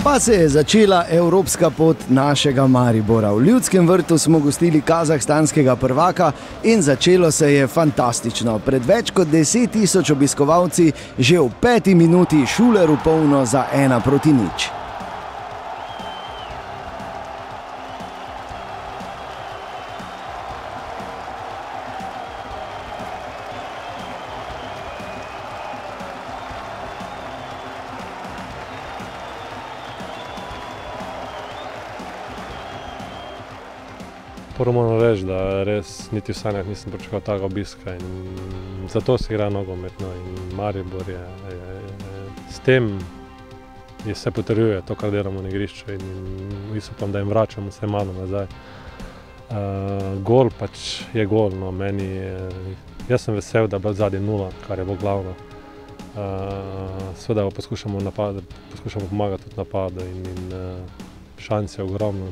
Pa se je začela evropska pot našega Maribora. V Ljudskem vrtu smo gostili kazahstanskega prvaka in začelo se je fantastično. Pred več kot 10 tisoč obiskovalci že v 5. minuti Šuleru polno za 1-0. Prvo moram reči, da res niti v sanjah nisem pričakoval takega obiska in zato se igra nogometno in Maribor je s tem se potrjuje to, kar delamo na igrišču in upam, da jim vračamo vse malo nazaj. Gol pač je gol, no, jaz sem vesel, da je bilo zadnji 0, kar je bilo glavno. Seveda poskušamo pomagati tudi napadu in šans je ogromno.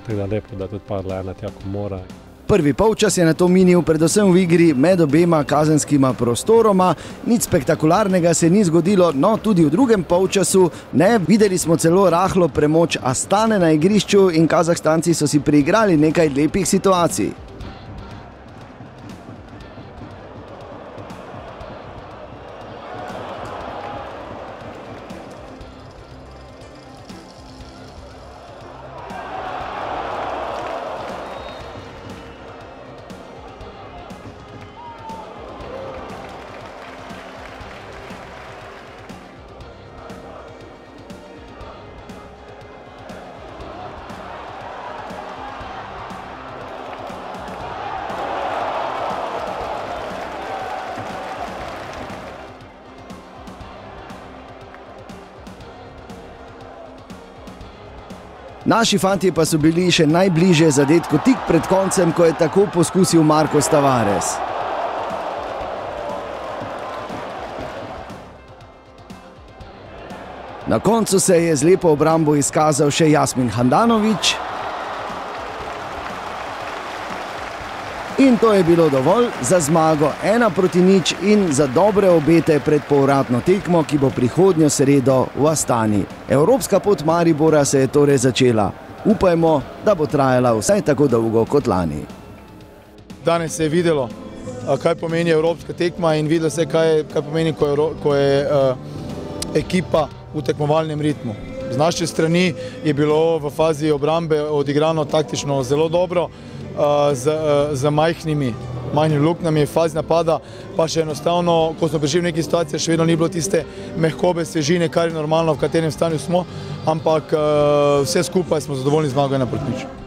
Tako da lepo, da tudi padla ena tja, ko mora. Prvi polčas je nato minil predvsem v igri med obema kazenskima prostoroma. Nič spektakularnega se ni zgodilo, no tudi v drugem polčasu ne. Videli smo celo rahlo premoč Astane na igrišču in Kazahstanci so si priigrali nekaj lepih situacij. Naši fantje pa so bili še najbližje zadetku tik pred koncem, ko je tako poskusil Marcos Tavares. Na koncu se je z lepo obrambo izkazal še Jasmin Handanović. In to je bilo dovolj za zmago 1-0 in za dobre obete pred povratno tekmo, ki bo prihodnjo sredo v Astani. Evropska pot Maribora se je torej začela. Upajmo, da bo trajala vsaj tako dolgo kot lani. Danes se je videlo, kaj pomeni evropska tekma in videlo se, kaj pomeni, ko je ekipa v tekmovalnem ritmu. Z naše strani je bilo v fazi obrambe odigrano taktično zelo dobro, z majhnimi luknjami, fazi napada, pa še enostavno, ko smo prišli v neki situaciji, še vedno ni bilo tiste mehkobe, svežine, kar je normalno, v katerem stanju smo, ampak vse skupaj smo zadovoljni z zmago 1-0.